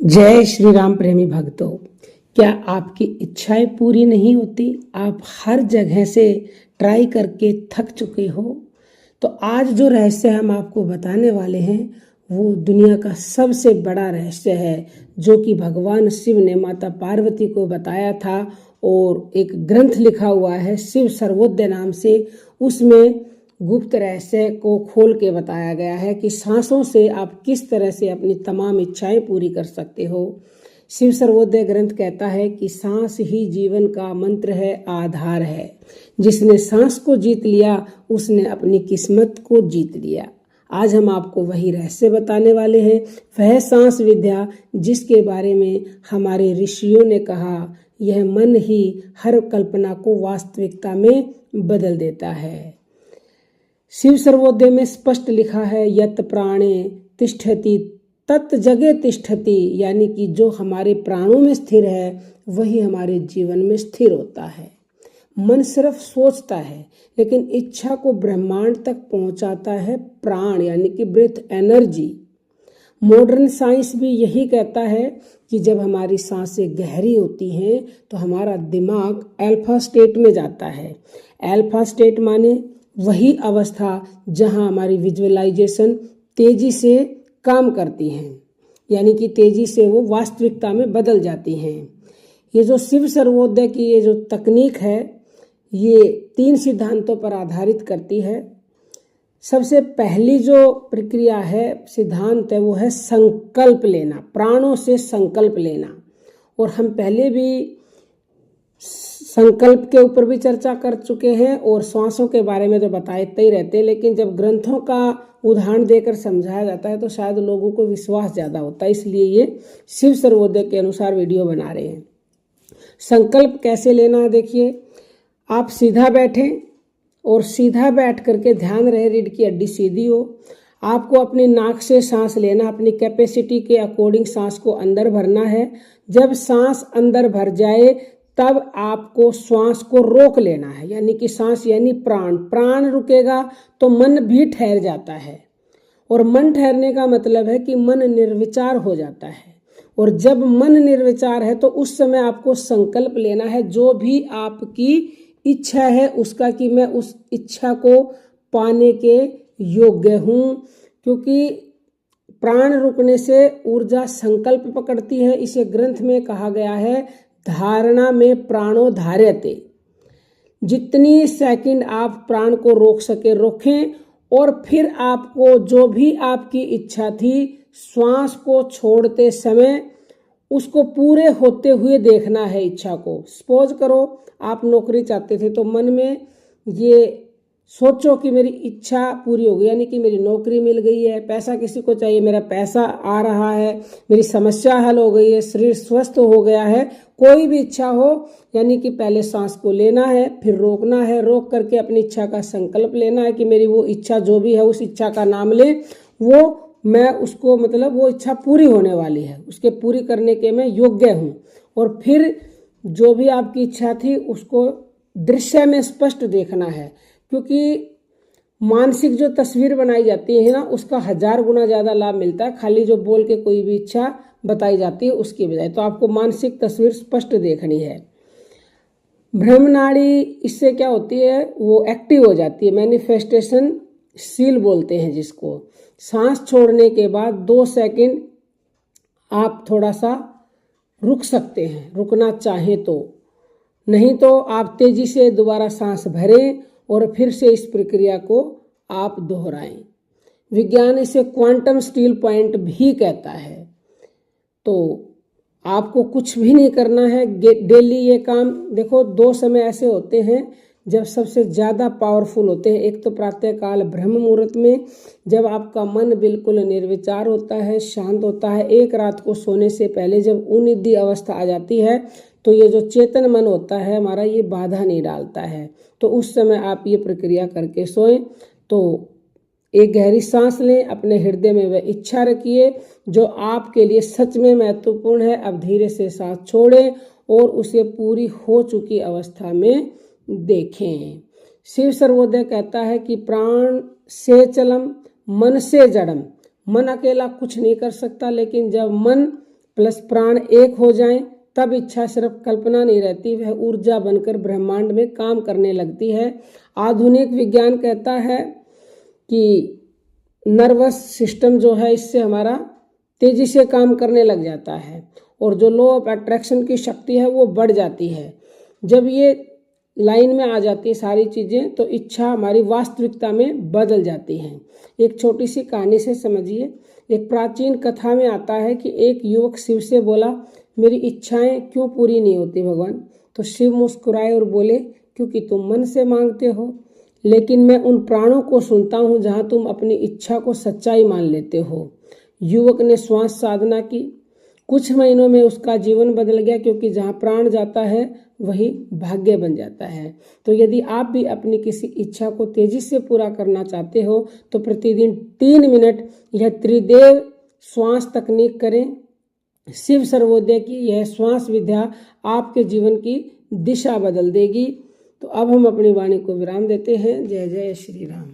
जय श्री राम प्रेमी भक्तों, क्या आपकी इच्छाएं पूरी नहीं होती? आप हर जगह से ट्राई करके थक चुके हो? तो आज जो रहस्य हम आपको बताने वाले हैं वो दुनिया का सबसे बड़ा रहस्य है, जो कि भगवान शिव ने माता पार्वती को बताया था और एक ग्रंथ लिखा हुआ है शिव सर्वोदय नाम से। उसमें गुप्त रहस्य को खोल के बताया गया है कि सांसों से आप किस तरह से अपनी तमाम इच्छाएं पूरी कर सकते हो। शिव सर्वोदय ग्रंथ कहता है कि सांस ही जीवन का मंत्र है, आधार है। जिसने सांस को जीत लिया उसने अपनी किस्मत को जीत लिया। आज हम आपको वही रहस्य बताने वाले हैं, वह सांस विद्या जिसके बारे में हमारे ऋषियों ने कहा यह मन ही हर कल्पना को वास्तविकता में बदल देता है। शिव सर्वोदय में स्पष्ट लिखा है, यत प्राणे तिष्ठति तत् जगे तिष्ठति, यानी कि जो हमारे प्राणों में स्थिर है वही हमारे जीवन में स्थिर होता है। मन सिर्फ सोचता है, लेकिन इच्छा को ब्रह्मांड तक पहुंचाता है प्राण, यानी कि ब्रेथ एनर्जी। मॉडर्न साइंस भी यही कहता है कि जब हमारी सांसें गहरी होती हैं तो हमारा दिमाग अल्फा स्टेट में जाता है। अल्फा स्टेट माने वही अवस्था जहां हमारी विजुअलाइजेशन तेजी से काम करती हैं, यानी कि तेजी से वो वास्तविकता में बदल जाती हैं। ये जो शिव सर्वोदय की ये जो तकनीक है ये 3 सिद्धांतों पर आधारित करती है। सबसे पहली जो प्रक्रिया है, सिद्धांत है, वो है संकल्प लेना, प्राणों से संकल्प लेना। और हम पहले भी संकल्प के ऊपर भी चर्चा कर चुके हैं और श्वासों के बारे में तो बताते ही रहते हैं, लेकिन जब ग्रंथों का उदाहरण देकर समझाया जाता है तो शायद लोगों को विश्वास ज़्यादा होता है, इसलिए ये शिव सर्वोदय के अनुसार वीडियो बना रहे हैं। संकल्प कैसे लेना है, देखिए, आप सीधा बैठें और सीधा बैठ करके ध्यान रहे रीढ़ की हड्डी सीधी हो। आपको अपनी नाक से सांस लेना, अपनी कैपेसिटी के अकॉर्डिंग सांस को अंदर भरना है। जब सांस अंदर भर जाए तब आपको श्वास को रोक लेना है, यानी कि सांस यानी प्राण रुकेगा तो मन भी ठहर जाता है। और मन ठहरने का मतलब है कि मन निर्विचार हो जाता है। और जब मन निर्विचार है तो उस समय आपको संकल्प लेना है, जो भी आपकी इच्छा है उसका, कि मैं उस इच्छा को पाने के योग्य हूँ। क्योंकि प्राण रुकने से ऊर्जा संकल्प पकड़ती है। इसे ग्रंथ में कहा गया है, धारणा में प्राणो धार्यते। जितनी सेकंड आप प्राण को रोक सके रोकें, और फिर आपको जो भी आपकी इच्छा थी श्वास को छोड़ते समय उसको पूरे होते हुए देखना है इच्छा को। सपोज करो आप नौकरी चाहते थे तो मन में ये सोचो कि मेरी इच्छा पूरी हो गई, यानी कि मेरी नौकरी मिल गई है। पैसा किसी को चाहिए, मेरा पैसा आ रहा है। मेरी समस्या हल हो गई है, शरीर स्वस्थ हो गया है। कोई भी इच्छा हो, यानी कि पहले सांस को लेना है, फिर रोकना है, रोक करके अपनी इच्छा का संकल्प लेना है कि मेरी वो इच्छा जो भी है उस इच्छा का नाम ले, वो मैं उसको, मतलब वो इच्छा पूरी होने वाली है, उसके पूरी करने के मैं योग्य हूँ। और फिर जो भी आपकी इच्छा थी उसको दृश्य में स्पष्ट देखना है, क्योंकि मानसिक जो तस्वीर बनाई जाती है ना उसका 1000 गुना ज़्यादा लाभ मिलता है खाली जो बोल के कोई भी इच्छा बताई जाती है उसकी बजाय। तो आपको मानसिक तस्वीर स्पष्ट देखनी है। ब्रह्मनाड़ी इससे क्या होती है, वो एक्टिव हो जाती है, मैनिफेस्टेशन शील बोलते हैं जिसको। सांस छोड़ने के बाद 2 सेकंड आप थोड़ा सा रुक सकते हैं, रुकना चाहें तो, नहीं तो आप तेजी से दोबारा सांस भरें और फिर से इस प्रक्रिया को आप दोहराएं। विज्ञान इसे क्वांटम स्टील पॉइंट भी कहता है। तो आपको कुछ भी नहीं करना है, डेली ये काम। देखो 2 समय ऐसे होते हैं जब सबसे ज़्यादा पावरफुल होते हैं। एक तो प्रातःकाल ब्रह्म मुहूर्त में, जब आपका मन बिल्कुल निर्विचार होता है, शांत होता है। एक रात को सोने से पहले जब उन्निद्धि अवस्था आ जाती है तो ये जो चेतन मन होता है हमारा, ये बाधा नहीं डालता है। तो उस समय आप ये प्रक्रिया करके सोएं। तो एक गहरी सांस लें, अपने हृदय में वह इच्छा रखिए जो आपके लिए सच में महत्वपूर्ण है। अब धीरे से सांस छोड़ें और उसे पूरी हो चुकी अवस्था में देखें। शिव सर्वोदय कहता है कि प्राण से चलम मन से जड़म। मन अकेला कुछ नहीं कर सकता, लेकिन जब मन प्लस प्राण एक हो जाएं, तब इच्छा सिर्फ कल्पना नहीं रहती, वह ऊर्जा बनकर ब्रह्मांड में काम करने लगती है। आधुनिक विज्ञान कहता है कि नर्वस सिस्टम जो है इससे हमारा तेजी से काम करने लग जाता है और जो लॉ ऑफ अट्रैक्शन की शक्ति है वो बढ़ जाती है। जब ये लाइन में आ जाती है सारी चीज़ें तो इच्छा हमारी वास्तविकता में बदल जाती हैं। एक छोटी सी कहानी से समझिए। एक प्राचीन कथा में आता है कि एक युवक शिव से बोला, मेरी इच्छाएं क्यों पूरी नहीं होती भगवान? तो शिव मुस्कुराए और बोले, क्योंकि तुम मन से मांगते हो, लेकिन मैं उन प्राणों को सुनता हूँ जहाँ तुम अपनी इच्छा को सच्चाई मान लेते हो। युवक ने श्वास साधना की। कुछ महीनों में उसका जीवन बदल गया, क्योंकि जहाँ प्राण जाता है वही भाग्य बन जाता है। तो यदि आप भी अपनी किसी इच्छा को तेजी से पूरा करना चाहते हो तो प्रतिदिन 3 मिनट यह त्रिदेव श्वास तकनीक करें। शिव सर्वोदय की यह श्वास विद्या आपके जीवन की दिशा बदल देगी। तो अब हम अपनी वाणी को विराम देते हैं। जय जय श्री राम।